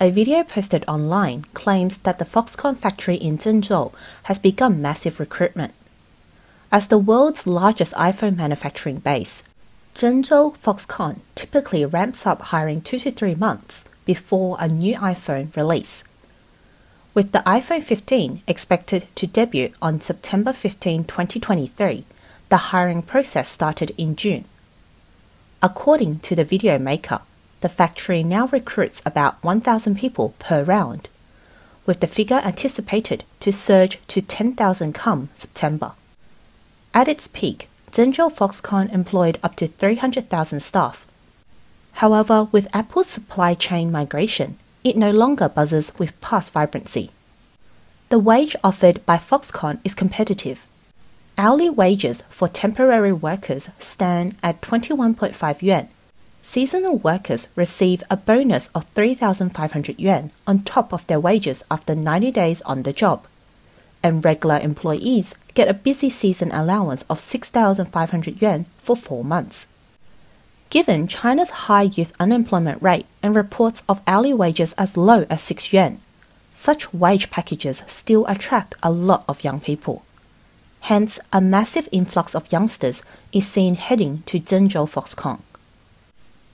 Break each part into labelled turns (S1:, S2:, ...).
S1: a video posted online claims that the Foxconn factory in Zhengzhou has begun massive recruitment. As the world's largest iPhone manufacturing base, Zhengzhou Foxconn typically ramps up hiring 2 to 3 months before a new iPhone release. With the iPhone 15 expected to debut on September 15, 2023, the hiring process started in June. According to the video maker, the factory now recruits about 1,000 people per round, with the figure anticipated to surge to 10,000 come September. At its peak, Zhengzhou Foxconn employed up to 300,000 staff. However, with Apple's supply chain migration, it no longer buzzes with past vibrancy. The wage offered by Foxconn is competitive. Hourly wages for temporary workers stand at 21.5 yuan. Seasonal workers receive a bonus of 3,500 yuan on top of their wages after 90 days on the job, and regular employees get a busy season allowance of 6,500 yuan for 4 months. Given China's high youth unemployment rate and reports of hourly wages as low as 6 yuan, such wage packages still attract a lot of young people. Hence, a massive influx of youngsters is seen heading to Zhengzhou Foxconn.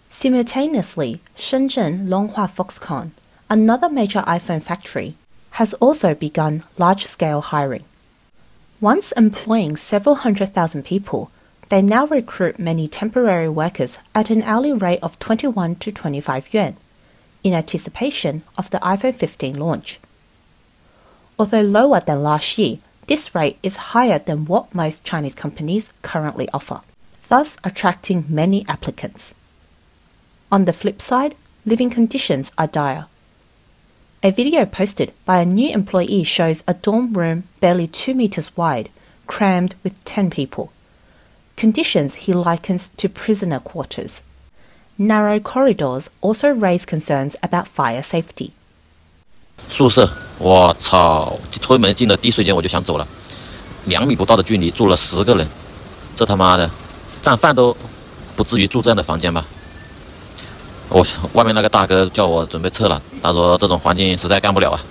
S1: Simultaneously, Zhengzhou Foxconn, another major iPhone factory, has also begun large-scale hiring. Once employing several 100,000 people, they now recruit many temporary workers at an hourly rate of 21 to 25 yuan, in anticipation of the iPhone 15 launch. Although lower than last year, this rate is higher than what most Chinese companies currently offer, thus attracting many applicants. On the flip side, living conditions are dire. A video posted by a new employee shows a dorm room barely 2 meters wide, crammed with 10 people. Conditions he likens to prisoner quarters. Narrow corridors also raise concerns about fire safety.
S2: 宿舍，我操！推门进了第一瞬间我就想走了，2米不到的距离住了10个人，这他妈的，战犯都不至于住这样的房间吧？外面那个大哥叫我准备撤了，他说这种环境实在干不了啊！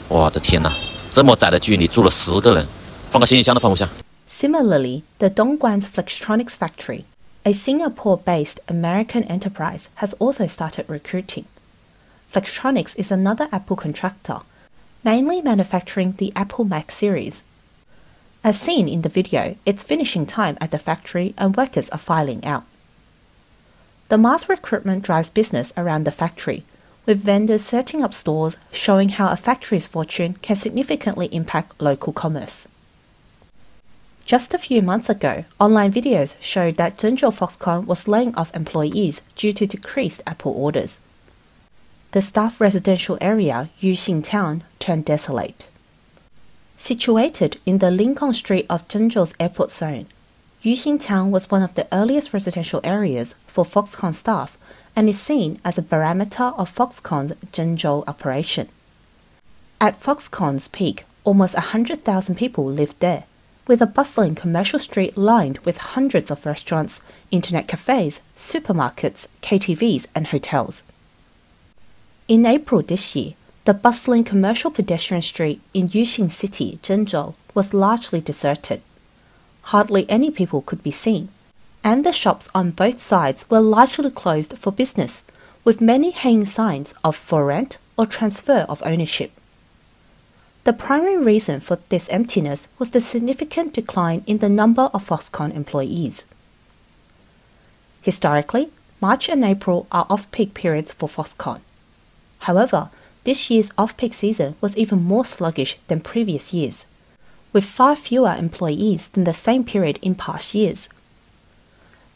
S2: 我的天哪，这么窄的距离住了10个人，放个行李箱都放不下。
S1: Similarly, the Dongguan's Flextronics factory, a Singapore-based American enterprise, has also started recruiting. Flextronics is another Apple contractor, mainly manufacturing the Apple Mac series. As seen in the video, it's finishing time at the factory and workers are filing out. The mass recruitment drives business around the factory, with vendors setting up stores showing how a factory's fortune can significantly impact local commerce. Just a few months ago, online videos showed that Zhengzhou Foxconn was laying off employees due to decreased Apple orders. The staff residential area, Yuxing Town, turned desolate. Situated in the Lincoln Street of Zhengzhou's airport zone, Yuxing Town was one of the earliest residential areas for Foxconn staff and is seen as a barometer of Foxconn's Zhengzhou operation. At Foxconn's peak, almost 100,000 people lived there, with a bustling commercial street lined with hundreds of restaurants, internet cafes, supermarkets, KTVs and hotels. In April this year, the bustling commercial pedestrian street in Yuxing City, Zhengzhou, was largely deserted. Hardly any people could be seen, and the shops on both sides were largely closed for business, with many hanging signs of for rent or transfer of ownership. The primary reason for this emptiness was the significant decline in the number of Foxconn employees. Historically, March and April are off-peak periods for Foxconn. However, this year's off-peak season was even more sluggish than previous years, with far fewer employees than the same period in past years.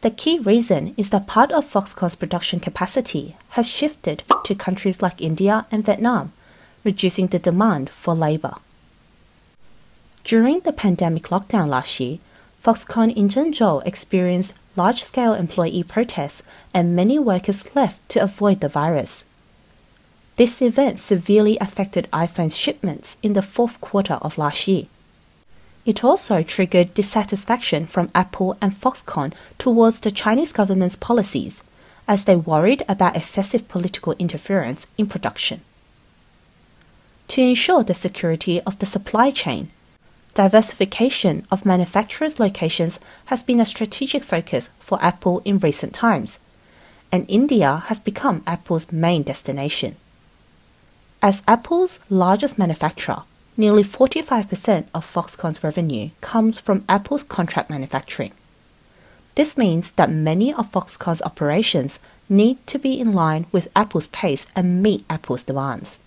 S1: The key reason is that part of Foxconn's production capacity has shifted to countries like India and Vietnam, reducing the demand for labour. During the pandemic lockdown last year, Foxconn in Zhengzhou experienced large-scale employee protests and many workers left to avoid the virus. This event severely affected iPhone's shipments in the fourth quarter of last year. It also triggered dissatisfaction from Apple and Foxconn towards the Chinese government's policies, as they worried about excessive political interference in production. To ensure the security of the supply chain, diversification of manufacturers' locations has been a strategic focus for Apple in recent times, and India has become Apple's main destination. As Apple's largest manufacturer, nearly 45% of Foxconn's revenue comes from Apple's contract manufacturing. This means that many of Foxconn's operations need to be in line with Apple's pace and meet Apple's demands.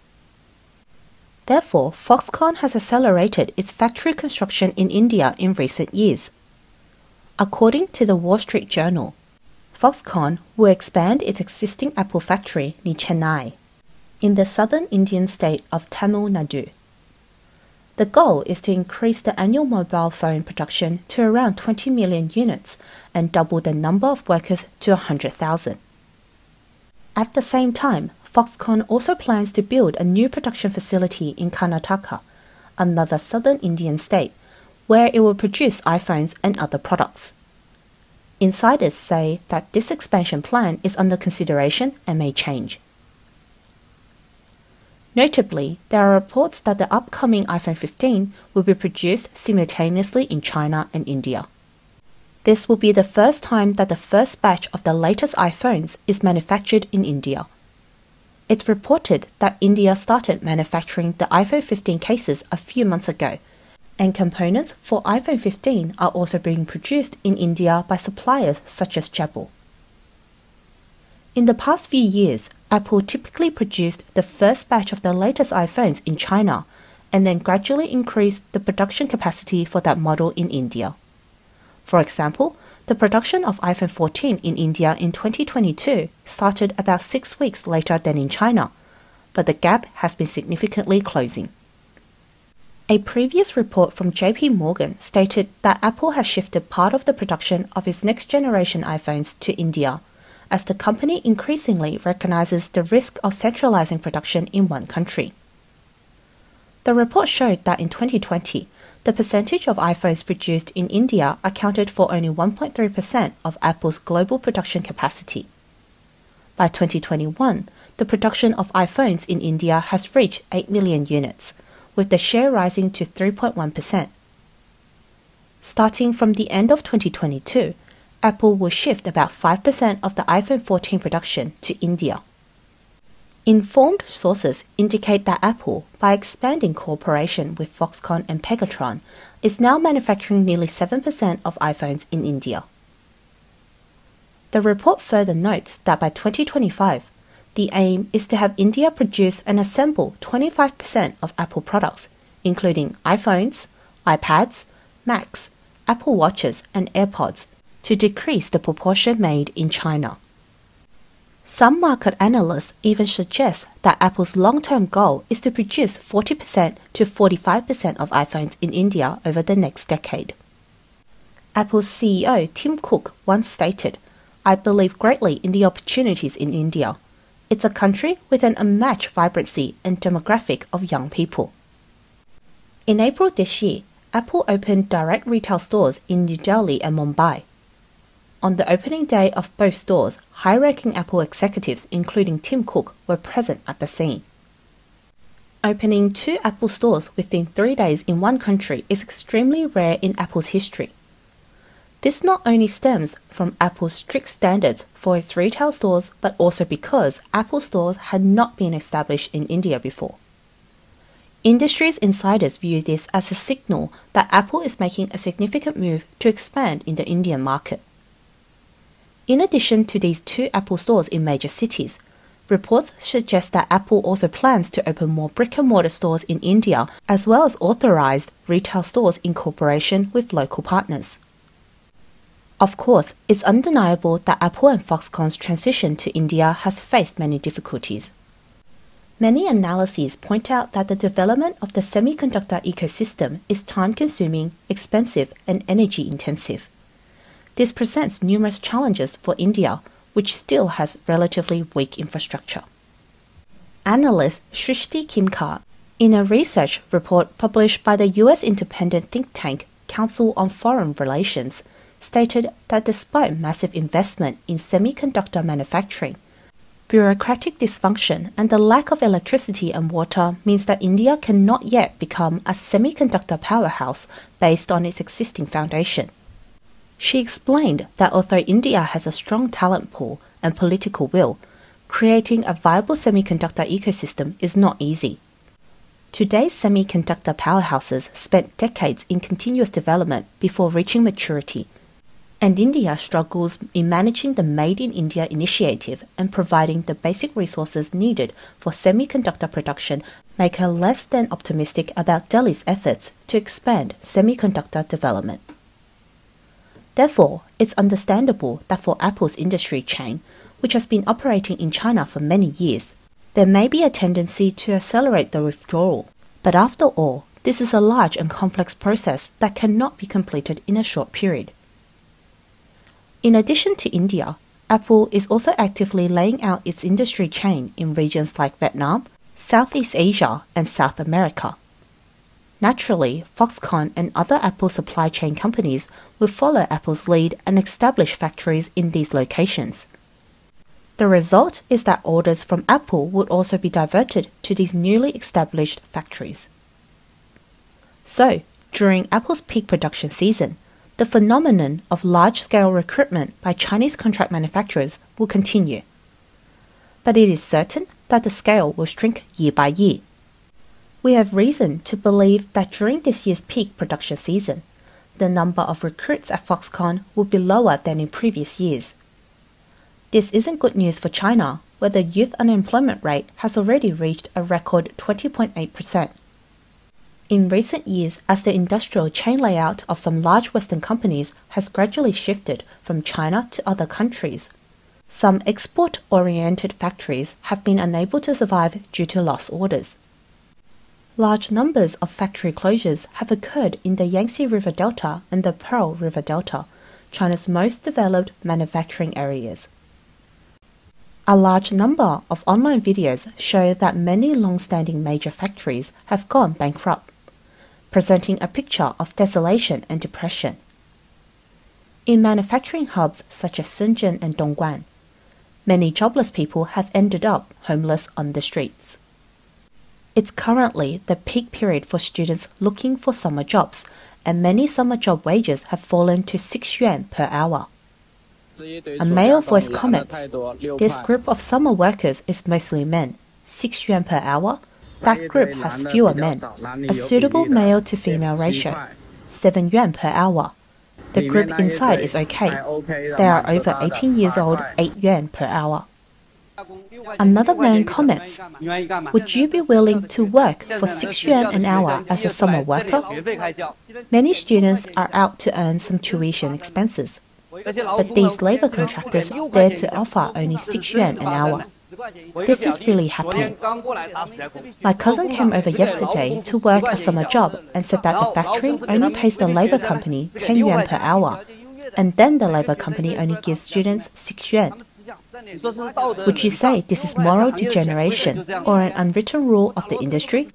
S1: Therefore, Foxconn has accelerated its factory construction in India in recent years. According to the Wall Street Journal, Foxconn will expand its existing Apple factory near Chennai, in the southern Indian state of Tamil Nadu. The goal is to increase the annual mobile phone production to around 20 million units and double the number of workers to 100,000. At the same time, Foxconn also plans to build a new production facility in Karnataka, another southern Indian state, where it will produce iPhones and other products. Insiders say that this expansion plan is under consideration and may change. Notably, there are reports that the upcoming iPhone 15 will be produced simultaneously in China and India. This will be the first time that the first batch of the latest iPhones is manufactured in India. It's reported that India started manufacturing the iPhone 15 cases a few months ago, and components for iPhone 15 are also being produced in India by suppliers such as Jabil. In the past few years, Apple typically produced the first batch of the latest iPhones in China and then gradually increased the production capacity for that model in India. For example, the production of iPhone 14 in India in 2022 started about 6 weeks later than in China, but the gap has been significantly closing. A previous report from JP Morgan stated that Apple has shifted part of the production of its next-generation iPhones to India, as the company increasingly recognizes the risk of centralizing production in one country. The report showed that in 2020, the percentage of iPhones produced in India accounted for only 1.3% of Apple's global production capacity. By 2021, the production of iPhones in India has reached 8 million units, with the share rising to 3.1%. Starting from the end of 2022, Apple will shift about 5% of the iPhone 14 production to India. Informed sources indicate that Apple, by expanding cooperation with Foxconn and Pegatron, is now manufacturing nearly 7% of iPhones in India. The report further notes that by 2025, the aim is to have India produce and assemble 25% of Apple products, including iPhones, iPads, Macs, Apple Watches, and AirPods, to decrease the proportion made in China. Some market analysts even suggest that Apple's long-term goal is to produce 40% to 45% of iPhones in India over the next decade. Apple's CEO Tim Cook once stated, "I believe greatly in the opportunities in India. It's a country with an unmatched vibrancy and demographic of young people." In April this year, Apple opened direct retail stores in New Delhi and Mumbai. On the opening day of both stores, high-ranking Apple executives, including Tim Cook, were present at the scene. Opening 2 Apple stores within 3 days in one country is extremely rare in Apple's history. This not only stems from Apple's strict standards for its retail stores, but also because Apple stores had not been established in India before. Industry's insiders view this as a signal that Apple is making a significant move to expand in the Indian market. In addition to these 2 Apple stores in major cities, reports suggest that Apple also plans to open more brick-and-mortar stores in India, as well as authorized retail stores in cooperation with local partners. Of course, it's undeniable that Apple and Foxconn's transition to India has faced many difficulties. Many analyses point out that the development of the semiconductor ecosystem is time-consuming, expensive, and energy-intensive. This presents numerous challenges for India, which still has relatively weak infrastructure. Analyst Shrishti Kimkar, in a research report published by the US independent think tank Council on Foreign Relations, stated that despite massive investment in semiconductor manufacturing, bureaucratic dysfunction and the lack of electricity and water means that India cannot yet become a semiconductor powerhouse based on its existing foundation. She explained that although India has a strong talent pool and political will, creating a viable semiconductor ecosystem is not easy. Today's semiconductor powerhouses spent decades in continuous development before reaching maturity, and India struggles in managing the Made in India initiative and providing the basic resources needed for semiconductor production make her less than optimistic about Delhi's efforts to expand semiconductor development. Therefore, it's understandable that for Apple's industry chain, which has been operating in China for many years, there may be a tendency to accelerate the withdrawal. But after all, this is a large and complex process that cannot be completed in a short period. In addition to India, Apple is also actively laying out its industry chain in regions like Vietnam, Southeast Asia, and South America. Naturally, Foxconn and other Apple supply chain companies will follow Apple's lead and establish factories in these locations. The result is that orders from Apple would also be diverted to these newly established factories. So, during Apple's peak production season, the phenomenon of large-scale recruitment by Chinese contract manufacturers will continue. But it is certain that the scale will shrink year by year. We have reason to believe that during this year's peak production season, the number of recruits at Foxconn will be lower than in previous years. This isn't good news for China, where the youth unemployment rate has already reached a record 20.8%. In recent years, as the industrial chain layout of some large Western companies has gradually shifted from China to other countries, some export-oriented factories have been unable to survive due to lost orders. Large numbers of factory closures have occurred in the Yangtze River Delta and the Pearl River Delta, China's most developed manufacturing areas. A large number of online videos show that many long-standing major factories have gone bankrupt, presenting a picture of desolation and depression. In manufacturing hubs such as Shenzhen and Dongguan, many jobless people have ended up homeless on the streets. It's currently the peak period for students looking for summer jobs, and many summer job wages have fallen to 6 yuan per hour. A male voice comments, "This group of summer workers is mostly men, 6 yuan per hour. That group has fewer men. A suitable male-to-female ratio, 7 yuan per hour. The group inside is okay. They are over 18 years old, 8 yuan per hour." Another man comments, "Would you be willing to work for 6 yuan an hour as a summer worker?" Many students are out to earn some tuition expenses, but these labor contractors dare to offer only 6 yuan an hour. This is really happening. My cousin came over yesterday to work a summer job and said that the factory only pays the labor company 10 yuan per hour, and then the labor company only gives students 6 yuan. Would you say this is moral degeneration or an unwritten rule of the industry?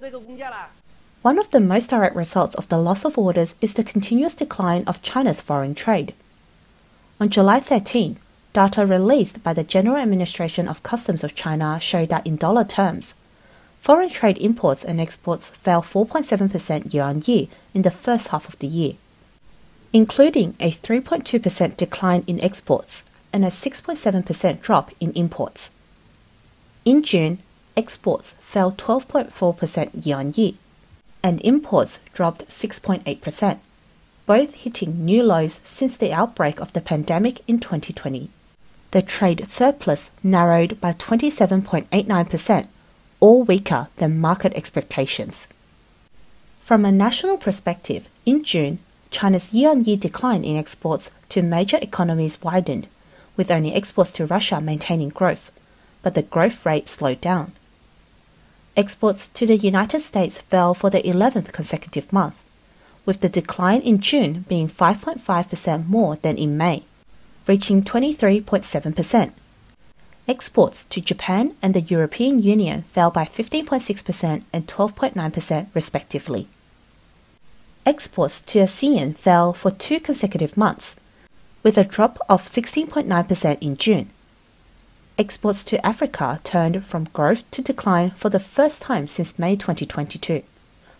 S1: One of the most direct results of the loss of orders is the continuous decline of China's foreign trade. On July 13, data released by the General Administration of Customs of China showed that in dollar terms, foreign trade imports and exports fell 4.7% year-on-year in the first half of the year, including a 3.2% decline in exports and a 6.7% drop in imports. In June, exports fell 12.4% year-on-year, and imports dropped 6.8%, both hitting new lows since the outbreak of the pandemic in 2020. The trade surplus narrowed by 27.89%, all weaker than market expectations. From a national perspective, in June, China's year-on-year decline in exports to major economies widened, with only exports to Russia maintaining growth, but the growth rate slowed down. Exports to the United States fell for the 11th consecutive month, with the decline in June being 5.5% more than in May, reaching 23.7%. Exports to Japan and the European Union fell by 15.6% and 12.9% respectively. Exports to ASEAN fell for 2 consecutive months, with a drop of 16.9% in June. Exports to Africa turned from growth to decline for the first time since May 2022,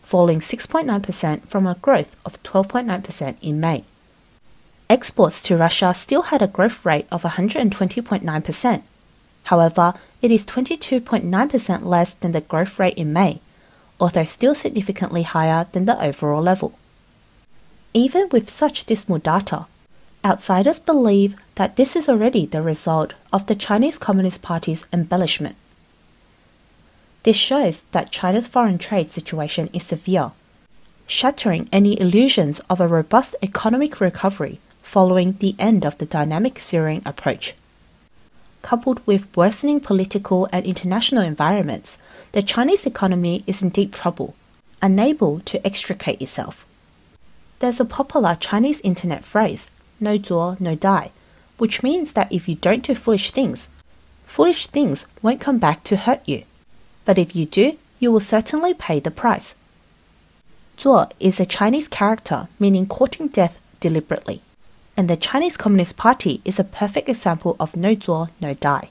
S1: falling 6.9% from a growth of 12.9% in May. Exports to Russia still had a growth rate of 120.9%. However, it is 22.9% less than the growth rate in May, although still significantly higher than the overall level. Even with such dismal data, outsiders believe that this is already the result of the Chinese Communist Party's embellishment. This shows that China's foreign trade situation is severe, shattering any illusions of a robust economic recovery following the end of the dynamic zeroing approach. Coupled with worsening political and international environments, the Chinese economy is in deep trouble, unable to extricate itself. There's a popular Chinese internet phrase, no zuo, no die, which means that if you don't do foolish things won't come back to hurt you. But if you do, you will certainly pay the price. Zuo is a Chinese character meaning courting death deliberately, and the Chinese Communist Party is a perfect example of no zuo, no die.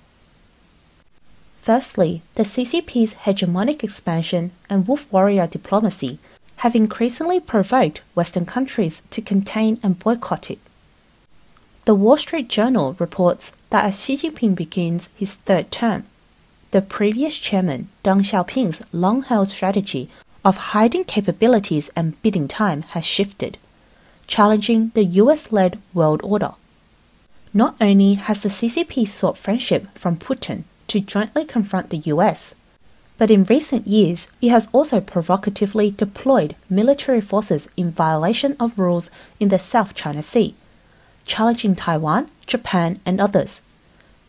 S1: Firstly, the CCP's hegemonic expansion and wolf warrior diplomacy have increasingly provoked Western countries to contain and boycott it. The Wall Street Journal reports that as Xi Jinping begins his third term, the previous chairman Deng Xiaoping's long-held strategy of hiding capabilities and bidding time has shifted, challenging the US-led world order. Not only has the CCP sought friendship from Putin to jointly confront the US, but in recent years it has also provocatively deployed military forces in violation of rules in the South China Sea, challenging Taiwan, Japan, and others,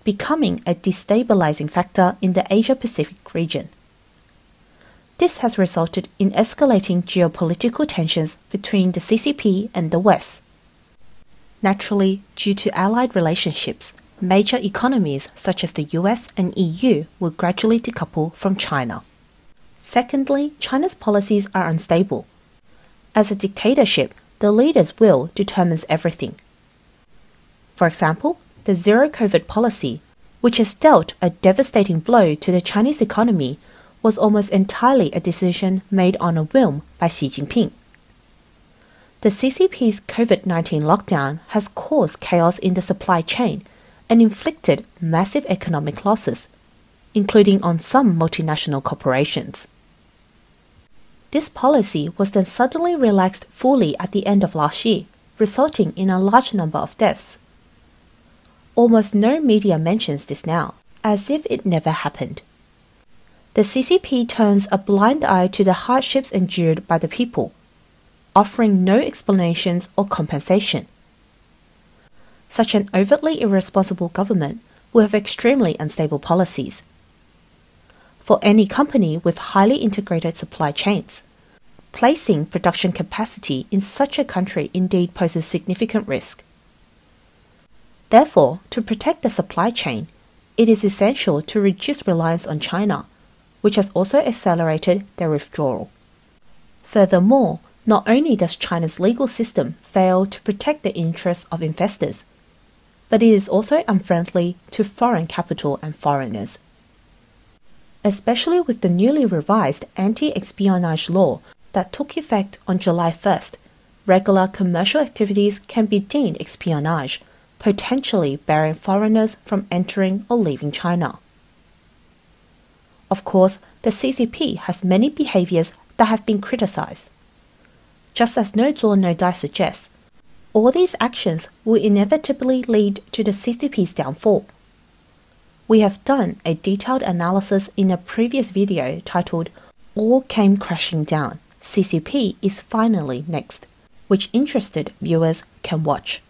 S1: becoming a destabilizing factor in the Asia-Pacific region. This has resulted in escalating geopolitical tensions between the CCP and the West. Naturally, due to allied relationships, major economies such as the US and EU will gradually decouple from China. Secondly, China's policies are unstable. As a dictatorship, the leader's will determines everything. For example, the zero-COVID policy, which has dealt a devastating blow to the Chinese economy, was almost entirely a decision made on a whim by Xi Jinping. The CCP's COVID-19 lockdown has caused chaos in the supply chain and inflicted massive economic losses, including on some multinational corporations. This policy was then suddenly relaxed fully at the end of last year, resulting in a large number of deaths. Almost no media mentions this now, as if it never happened. The CCP turns a blind eye to the hardships endured by the people, offering no explanations or compensation. Such an overtly irresponsible government will have extremely unstable policies. For any company with highly integrated supply chains, placing production capacity in such a country indeed poses significant risk. Therefore, to protect the supply chain, it is essential to reduce reliance on China, which has also accelerated their withdrawal. Furthermore, not only does China's legal system fail to protect the interests of investors, but it is also unfriendly to foreign capital and foreigners. Especially with the newly revised anti-espionage law that took effect on July 1st, regular commercial activities can be deemed espionage, potentially barring foreigners from entering or leaving China. Of course, the CCP has many behaviors that have been criticized. Just as no zuo no die suggests, all these actions will inevitably lead to the CCP's downfall. We have done a detailed analysis in a previous video titled All Came Crashing Down, CCP is Finally Next, which interested viewers can watch.